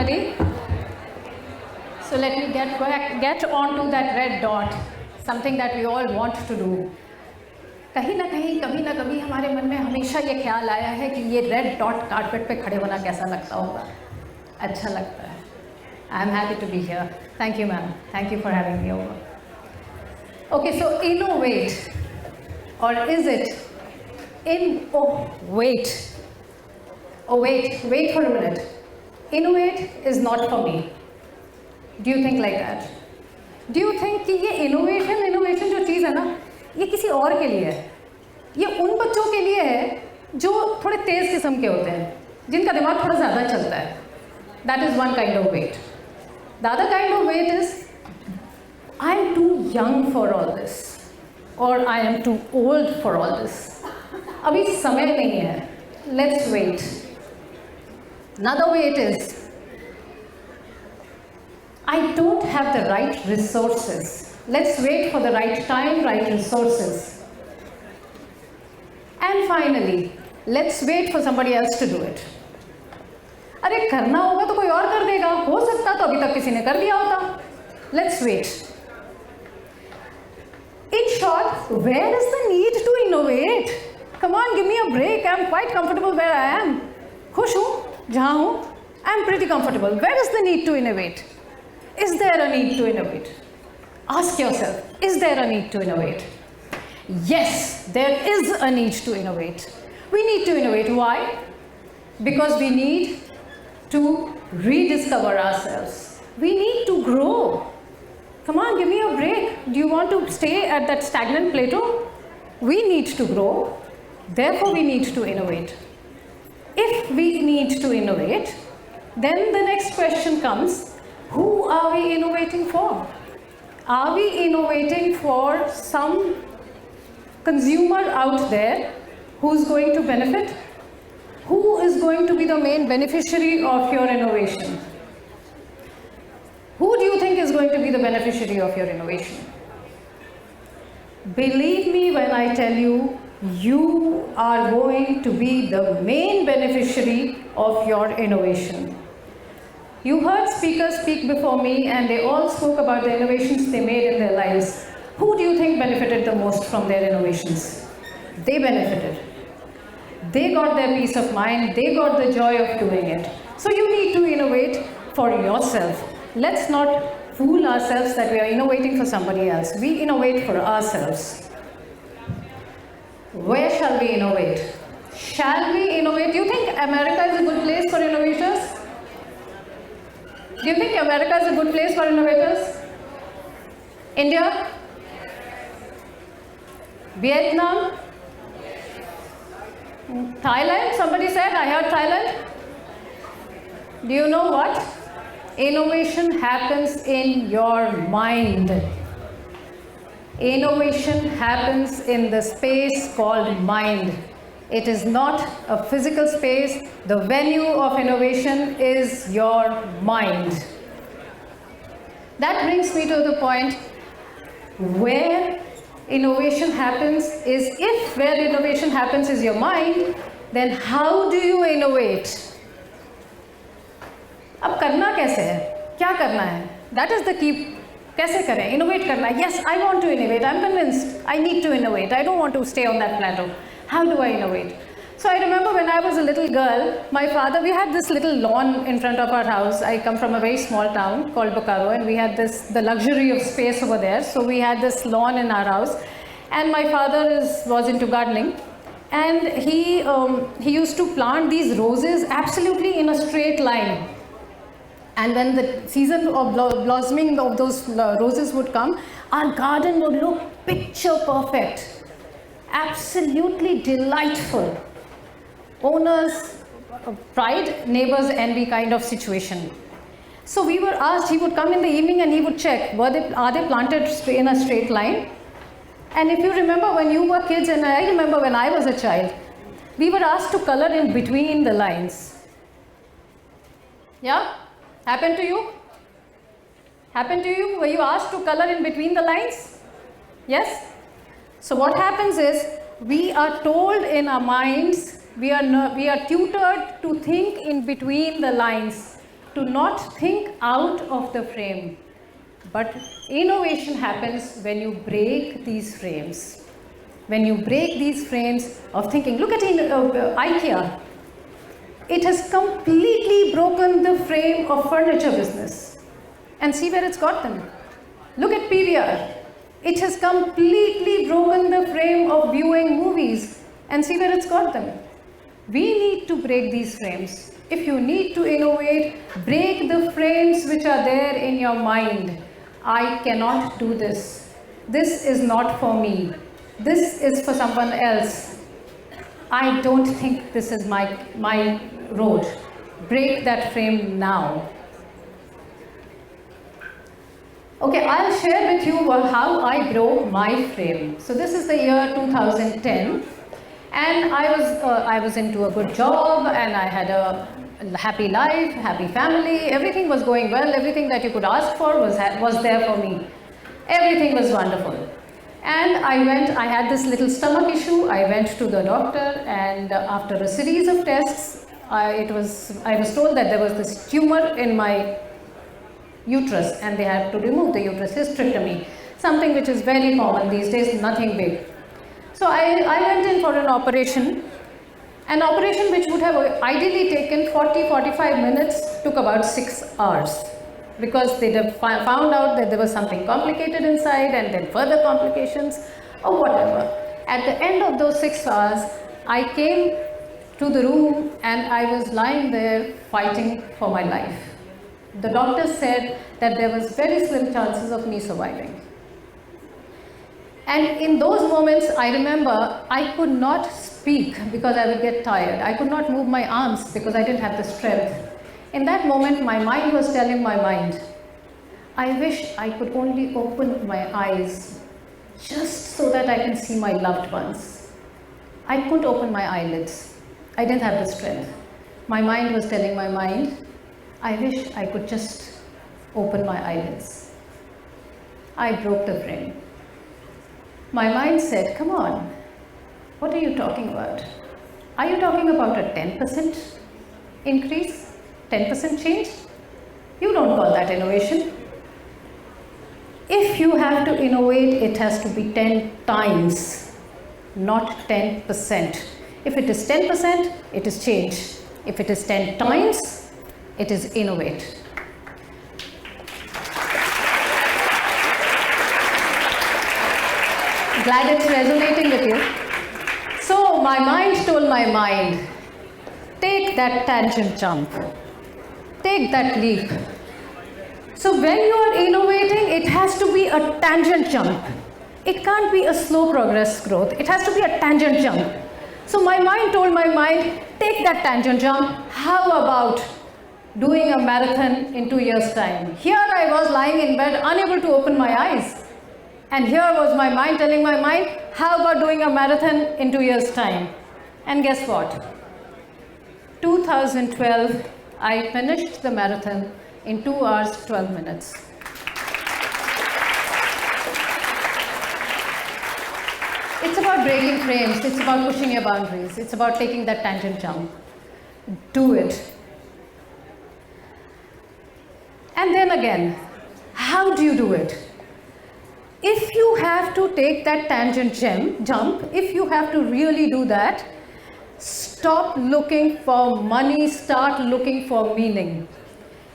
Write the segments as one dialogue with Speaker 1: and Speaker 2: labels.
Speaker 1: everybody. So let me get on to that red dot, something that we all want to do. कहीं ना कहीं कभी ना कभी हमारे मन में हमेशा ये ख्याल आया है कि ये रेड डॉट कारपेट पे खड़े होना कैसा लगता होगा. अच्छा लगता है. I am happy to be here. Thank you, ma'am. Thank you for having me over. Okay, so innovate, or is it wait for a minute. Innovate is not for me. Do you think like that? Do you think कि ये innovation जो चीज़ है ना, ये किसी और के लिए है. ये उन बच्चों के लिए है जो थोड़े तेज़ किस्म के होते हैं, जिनका दिमाग थोड़ा ज़्यादा चलता है. That is one kind of wait. The other kind of wait is, I am too young for all this, or I am too old for all this. अभी समय नहीं है. Let's wait. Another wait is, I don't have the right resources. Let's wait for the right time, right resources. And finally, let's wait for somebody else to do it. अरे करना होगा तो कोई और कर देगा. हो सकता तो अभी तक किसी ने कर दिया होता. Let's wait. In short, where is the need to innovate? Come on, give me a break. I'm quite comfortable where I am. खुश हूँ जहाँ हूँ. I'm pretty comfortable. Where is the need to innovate? Is there a need to innovate? Ask yourself, is there a need to innovate? Yes, there is a need to innovate. We need to innovate. Why? Because we need to rediscover ourselves. We need to grow. Come on, give me a break. Do you want to stay at that stagnant plateau? We need to grow. Therefore, we need to innovate. If we need to innovate, then the next question comes, who are we innovating for? Are we innovating for some consumer out there who's going to benefit? Who is going to be the main beneficiary of your innovation? Who do you think is going to be the beneficiary of your innovation? Believe me when I tell you, you are going to be the main beneficiary of your innovation. You heard speakers speak before me and they all spoke about the innovations they made in their lives. Who do you think benefited the most from their innovations? They benefited. They got their peace of mind, they got the joy of doing it. So you need to innovate for yourself. Let's not fool ourselves that we are innovating for somebody else. We innovate for ourselves. Where shall we innovate? Shall we innovate? Do you think America is a good place for innovators? Do you think America is a good place for innovators? India? Vietnam? Thailand? Somebody said, I heard Thailand. Do you know what? Innovation happens in your mind. Innovation happens in the space called mind. It is not a physical space. The venue of innovation is your mind. That brings me to the point where innovation happens is, if where innovation happens is your mind, then how do you innovate? अब करना कैसे है? क्या करना है? That is the key. कैसे करें? Innovate करना है. Yes, I want to innovate. I'm convinced. I need to innovate. I don't want to stay on that plateau. How do I innovate? So I remember when I was a little girl, my father, we had this little lawn in front of our house. I come from a very small town called Bokaro, and we had the luxury of space over there. So we had this lawn in our house, and my father was into gardening, and he used to plant these roses absolutely in a straight line. And when the season of blossoming of those roses would come, our garden would look picture perfect, absolutely delightful. Owner's pride, neighbor's envy kind of situation. So we were asked, he would come in the evening and he would check, are they planted in a straight line? And if you remember when you were kids, and I remember when I was a child, we were asked to color in between the lines. Yeah? Happened to you? Happened to you? Were you asked to color in between the lines? Yes? So what happens is, we are told in our minds, we are tutored to think in between the lines. to not think out of the frame. But innovation happens when you break these frames. When you break these frames of thinking. Look at IKEA. It has completely broken the frame of furniture business. And see where it's got them. Look at PVR. It has completely broken the frame of viewing movies. And see where it's got them. We need to break these frames. If you need to innovate, break the frames which are there in your mind. I cannot do this. This is not for me. This is for someone else. I don't think this is my road. Break that frame now. Okay, I'll share with you how I broke my frame. So this is the year 2010. And I was into a good job, and I had a happy life, happy family. Everything was going well. Everything that you could ask for was there for me. Everything was wonderful. And I had this little stomach issue. I went to the doctor, and after a series of tests, I was told that there was this tumor in my uterus, and they had to remove the uterus, hysterectomy, something which is very common these days, nothing big. So I went in for an operation which would have ideally taken 40-45 minutes, took about 6 hours, because they found out that there was something complicated inside, and then further complications or whatever. At the end of those 6 hours, I came to the room and I was lying there fighting for my life. The doctor said that there was very slim chances of me surviving. And in those moments, I remember I could not speak because I would get tired. I could not move my arms because I didn't have the strength. In that moment, my mind was telling my mind, I wish I could only open my eyes just so that I can see my loved ones. I couldn't open my eyelids. I didn't have the strength. My mind was telling my mind, I wish I could just open my eyelids. I broke the frame. My mind said, come on, what are you talking about? Are you talking about a 10% increase? 10% change? You don't call that innovation. If you have to innovate, it has to be 10 times, not 10%. If it is 10%, it is change. If it is 10 times, it is innovate. Glad it's resonating with you. So my mind told my mind, take that tangent jump. Take that leap. So when you are innovating, it has to be a tangent jump. It can't be a slow progress growth. It has to be a tangent jump. So my mind told my mind, take that tangent jump. How about doing a marathon in 2 years' time? Here I was lying in bed, unable to open my eyes. And here was my mind telling my mind, how about doing a marathon in 2 years' time? And guess what? 2012, I finished the marathon in 2 hours, 12 minutes. It's about breaking frames. It's about pushing your boundaries. It's about taking that tangent jump. Do it. And then again, how do you do it? If you have to take that tangent jump, if you have to really do that, stop looking for money, start looking for meaning.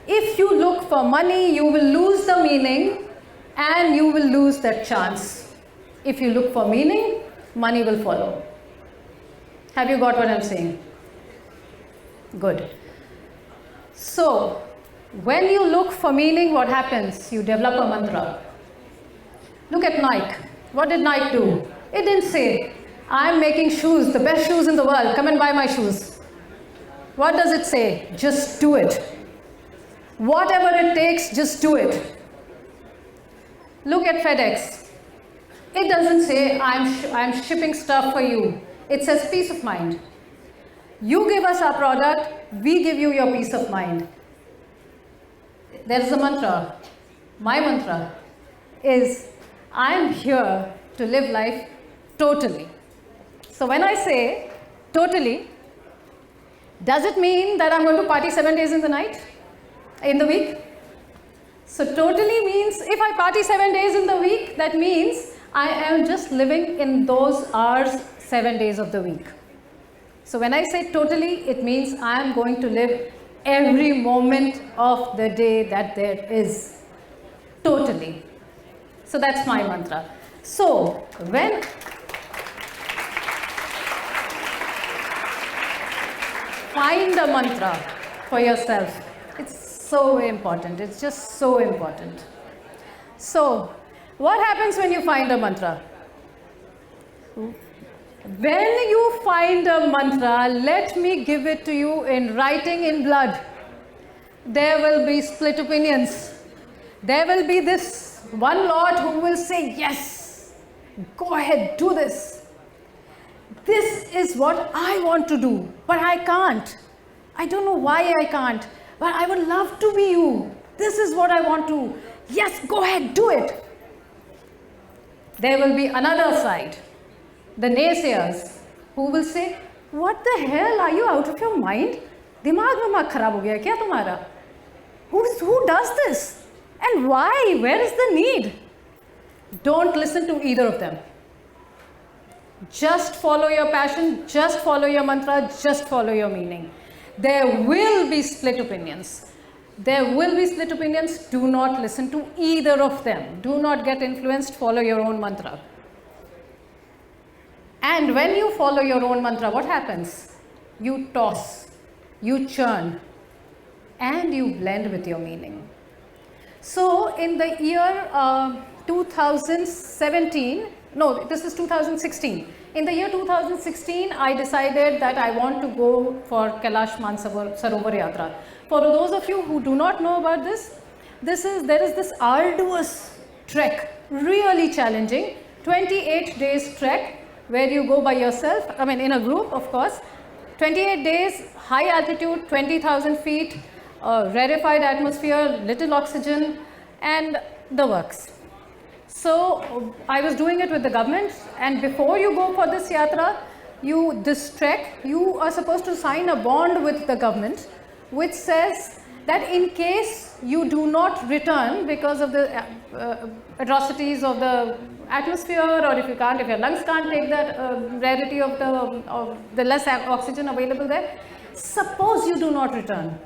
Speaker 1: If you look for money, you will lose the meaning and you will lose that chance. If you look for meaning, money will follow. Have you got what I'm saying? Good. So, when you look for meaning, what happens? You develop a mantra. Look at Nike. What did Nike do? It didn't say, I'm making shoes, the best shoes in the world, come and buy my shoes. What does it say? Just do it. Whatever it takes, just do it. Look at FedEx. It doesn't say, I'm shipping stuff for you. It says peace of mind. You give us our product, we give you your peace of mind. There is a mantra. My mantra is, I'm here to live life totally. So when I say totally, does it mean that I'm going to party 7 days in the night? in the week. So totally means if I party 7 days in the week, that means I am just living in those hours 7 days of the week. So when I say totally, it means I am going to live every moment of the day that there is. Totally. So that's my mantra. So when find a mantra for yourself. It's so important. It's just so important. So what happens when you find a mantra? When you find a mantra, let me give it to you in writing in blood. There will be split opinions. There will be this one lot who will say, yes, go ahead, do this. This is what I want to do, but I can't. I don't know why I can't, but I would love to be you. This is what I want to. Yes, go ahead, do it. There will be another side, the naysayers, who will say, what the hell, are you out of your mind? Dimag mein kharab ho gaya kya tumhara? Who does this? And why? Where is the need? Don't listen to either of them. Just follow your passion, just follow your mantra, just follow your meaning. There will be split opinions. There will be split opinions. Do not listen to either of them. Do not get influenced. Follow your own mantra. And when you follow your own mantra, what happens? You toss, you churn, and you blend with your meaning. So in the year 2017, no, this is 2016. In the year 2016, I decided that I want to go for Kailash Mansarovar Yatra. For those of you who do not know about this, there is this arduous trek, really challenging, 28 days trek where you go by yourself, I mean in a group of course, 28 days, high altitude, 20,000 feet, rarefied atmosphere, little oxygen and the works. So I was doing it with the government, and before you go for this yatra, this trek, you are supposed to sign a bond with the government which says that in case you do not return because of the atrocities of the atmosphere, or if your lungs can't take that rarity of the less oxygen available there, suppose you do not return,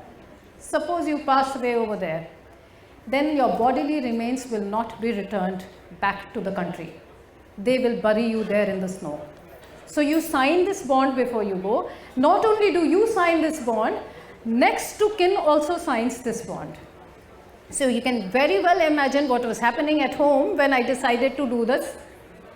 Speaker 1: suppose you pass away over there, then your bodily remains will not be returned back to the country. They will bury you there in the snow. So you sign this bond before you go. Not only do you sign this bond, next to kin also signs this bond. So you can very well imagine what was happening at home when I decided to do this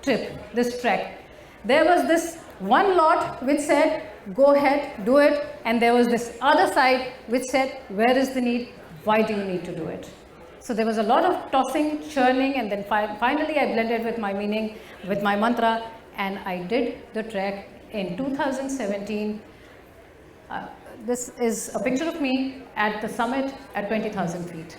Speaker 1: trip, this trek. There was this one lot which said, go ahead, do it. And there was this other side which said, where is the need? Why do you need to do it? So there was a lot of tossing, churning, and then finally I blended with my meaning, with my mantra, and I did the trek in 2017. This is a picture of me at the summit at 20,000 feet.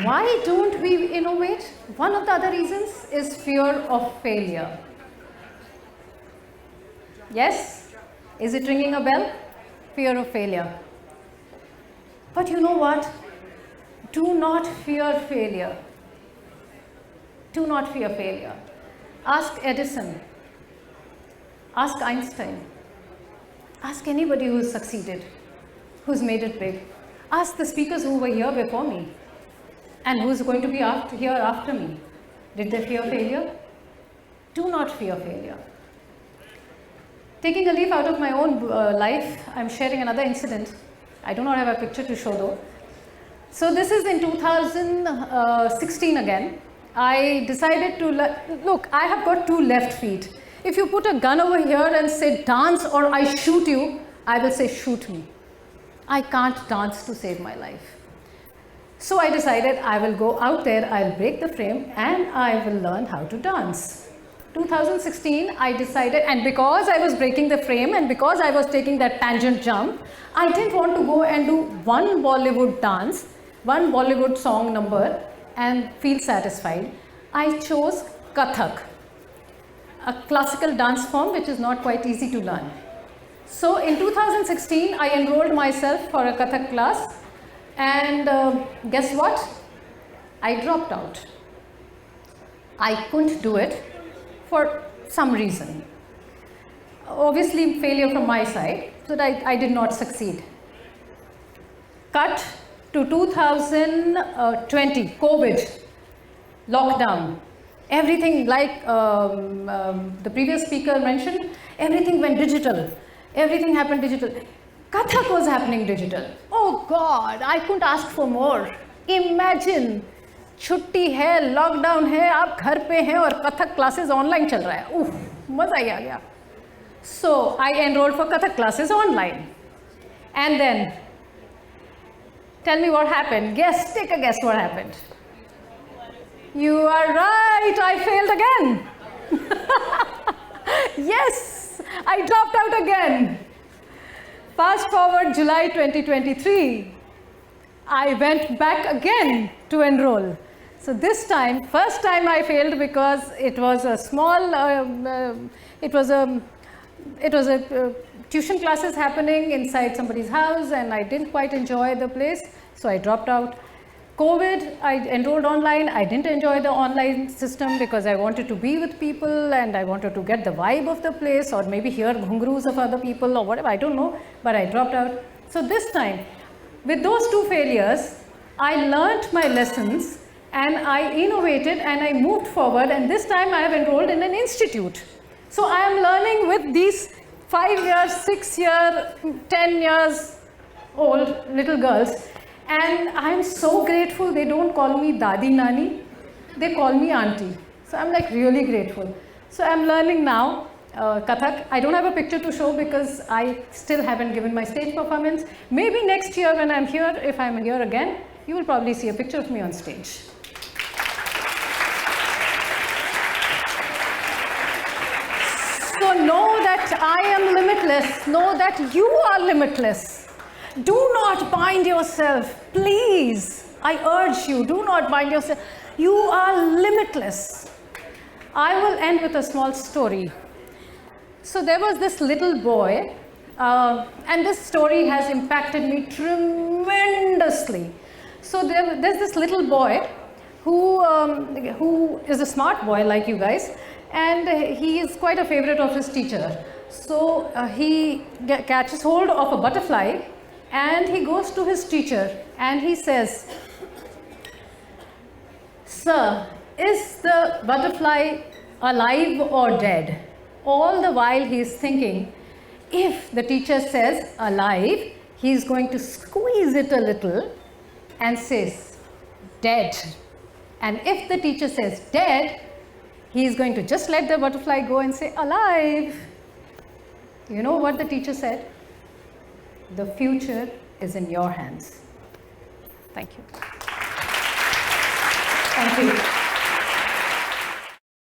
Speaker 1: Why don't we innovate? One of the other reasons is fear of failure. Yes? Is it ringing a bell? Fear of failure. But you know what? Do not fear failure. Do not fear failure. Ask Edison. Ask Einstein. Ask anybody who has succeeded, who's made it big. Ask the speakers who were here before me and who's going to be here after me. Did they fear failure? Do not fear failure. Taking a leaf out of my own life, I'm sharing another incident. I do not have a picture to show though. So this is in 2016 again. I decided to, look, I have got two left feet. If you put a gun over here and say dance or I shoot you, I will say shoot me. I can't dance to save my life. So I decided I will go out there, I'll break the frame and I will learn how to dance. 2016, I decided, and because I was breaking the frame and because I was taking that tangent jump, I didn't want to go and do one Bollywood dance, one Bollywood song number and feel satisfied. I chose Kathak. a classical dance form which is not quite easy to learn. So in 2016, I enrolled myself for a Kathak class, and guess what? I dropped out. I couldn't do it for some reason. Obviously, failure from my side, so that I did not succeed. Cut to 2020, COVID, lockdown. Everything, like the previous speaker mentioned, everything went digital. Everything happened digital. Kathak was happening digital. Oh God, I couldn't ask for more. Imagine, छुट्टी है, lockdown है, आप घर पे हैं और Kathak classes online चल रहा है. उफ, मज़ा ही आ गया. So I enrolled for Kathak classes online. And then, tell me what happened. Guess, take a guess what happened. You are right, I failed again. Yes, I dropped out again. Fast forward July 2023, I went back again to enroll. So this time, first time I failed because it was a small, it was a tuition classes happening inside somebody's house, and I didn't quite enjoy the place, so I dropped out. COVID, I enrolled online. I didn't enjoy the online system because I wanted to be with people and I wanted to get the vibe of the place, or maybe hear ghungroos of other people or whatever, I don't know, but I dropped out. So this time, with those two failures, I learnt my lessons and I innovated and I moved forward, and this time I have enrolled in an institute. So I am learning with these 5-year, 6-year, 10 years old little girls, and I am so grateful. They don't call me Dadi Nani, they call me Auntie. So I'm like really grateful. So I'm learning now Kathak. I don't have a picture to show because I still haven't given my stage performance. Maybe next year when I'm here, if I'm here again, you will probably see a picture of me on stage. So know that I am limitless. Know that you are limitless. Do not bind yourself, please. I urge you, do not bind yourself. You are limitless. I will end with a small story. So there was this little boy, and this story has impacted me tremendously. So there's this little boy who is a smart boy like you guys, and he is quite a favorite of his teacher. So he catches hold of a butterfly and he goes to his teacher and he says, "Sir, is the butterfly alive or dead?" All the while he is thinking, if the teacher says alive, he is going to squeeze it a little and says dead. And if the teacher says dead, he is going to just let the butterfly go and say alive. You know what the teacher said? The future is in your hands. Thank you. Thank you.